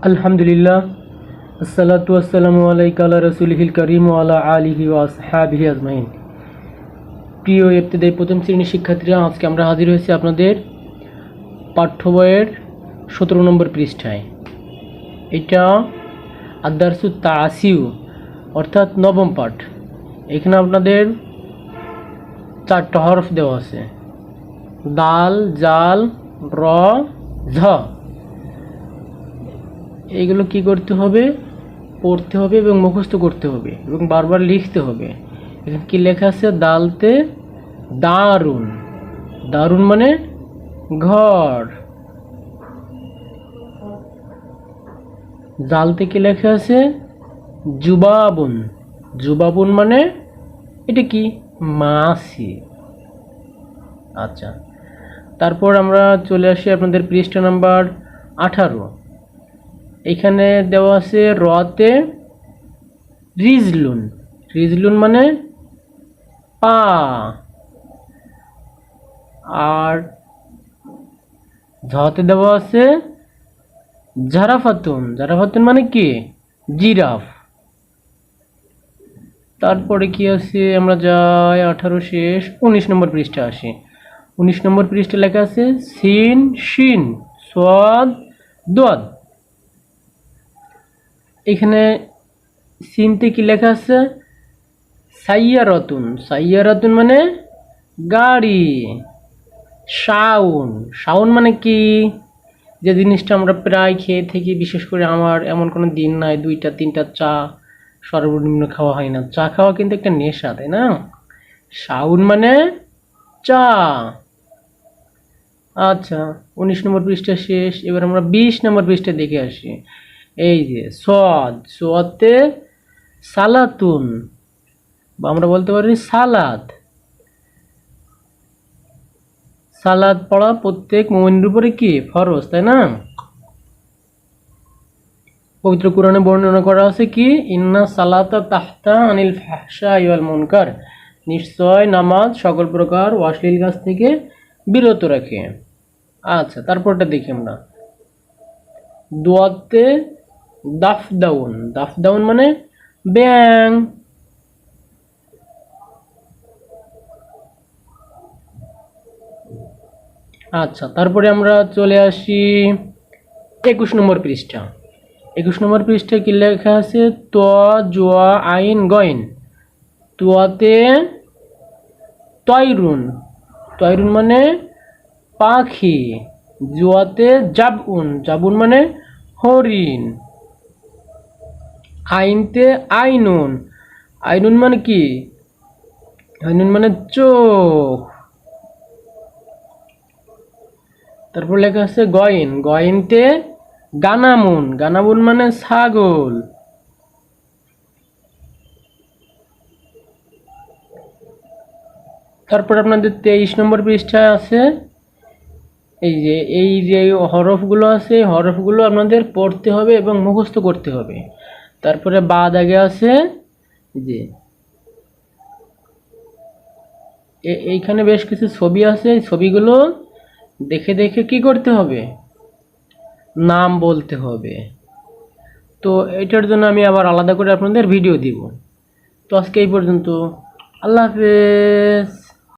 আলহামদুলিল্লাহ, আসসালাতু আসসালামু আলাইকা আলা রাসূলিহিল কারীম ওয়া আলা আলিহি ওয়া আসহাবিহি আজমাইন। প্রিয় ইবতেদায়ী প্রথম শ্রেণীর শিক্ষার্থীরা, আজকে আমরা হাজির হয়েছি আপনাদের পাঠ্য বইয়ের 17 নম্বর পৃষ্ঠায়। এটা আদ-দারসু তাসিউ অর্থাৎ নবম পাঠ। এখানে আপনাদের 4টা হরফ দেওয়া আছে: দাল, জাল, র, ঝ। এইগুলো কি করতে হবে? পড়তে হবে এবং মুখস্থ করতে হবে এবং বারবার লিখতে হবে। এখানে কি লেখা আছে? দালতে দারুন। দারুন মানে ঘর। জালতে কি লেখা আছে? জুবাবুন। জুবাবুন মানে এটা কি? মাছি। আচ্ছা, তারপর আমরা চলে আসি আপনাদের পৃষ্ঠা নাম্বার 18। এখানে দেওয়া আছে রতে রিজলুন। রিজলুন মানে পা। আর ঝতে দেওয়া আছে জারাফাতুন। জারাফাতুন মানে কি? জিরাফ। তারপরে কি আছে? আমরা যাই 18 শেষ 19 নম্বর পৃষ্ঠা আসি। 19 নম্বর পৃষ্ঠা লেখা আছে সিন, শিন, সাদ, দাদ। এখানে সিনতে কি লেখা আছে? সাইয়ারাতুন। সাইয়ারাতুন মানে গাড়ি। শাউন। শাউন মানে কি? যে জিনিসটা আমরা প্রায় খেয়ে থাকি, বিশেষ করে আমার এমন কোনো দিন নাই 2টা 3টা চা সর্বনিম্ন খাওয়া হয় না। চা খাওয়া কিন্তু একটা নেশা, তাই না? শাউন মানে চা। আচ্ছা, 19 নম্বর পৃষ্ঠা শেষ। এবার আমরা 20 নম্বর পৃষ্ঠা দেখে আসি। এই যে সদ, সদতে সালাতুন, বা আমরা বলতে পারি সালাদ। সালাদ পড়া প্রত্যেক মুমিনের উপরে কি? ফরজ, তাই না? পবিত্র কোরআনে বর্ণনা করা আছে কি? ইন্না সালাতা তাহতা আনিল ফাহশাই ওয়াল মুনকার। নিশ্চয় নামাজ সকল প্রকার অশ্লীল কাজ থেকে বিরত রাখে। আচ্ছা, তারপরটা দেখি আমরা। দোয়াতে দাফদাউন। দাফদাউন মানে ব্যাং। আচ্ছা, তারপরে আমরা চলে আসি 21 নম্বর পৃষ্ঠা। 21 নম্বর পৃষ্ঠায় কি লেখা আছে? ত, জোয়া, আইন, গইন। তোয়াতে তয়রুন। তয়রুন মানে পাখি। জোয়াতে জাবউন। জাবুন মানে হরিণ। আইনতে আইনুন। আইনুন মানে কি? আইনুন মানে চোখ। তারপর লেখা আছে গইন। গইনতে গানামুন। গানামুন মানে ছাগল। তারপর আপনাদের 23 নম্বর পৃষ্ঠায় আছে এই যে হরফগুলো আছে, হরফগুলো আপনাদের পড়তে হবে এবং মুখস্থ করতে হবে। তারপরে বাদ আগে আছে যে এইখানে বেশ কিছু ছবি আছে। এই ছবিগুলো দেখে দেখে কি করতে হবে? নাম বলতে হবে। তো এটার জন্য আমি আবার আলাদা করে আপনাদের ভিডিও দিব। তো আজকে এই পর্যন্ত। আল্লাহ হাফেজ।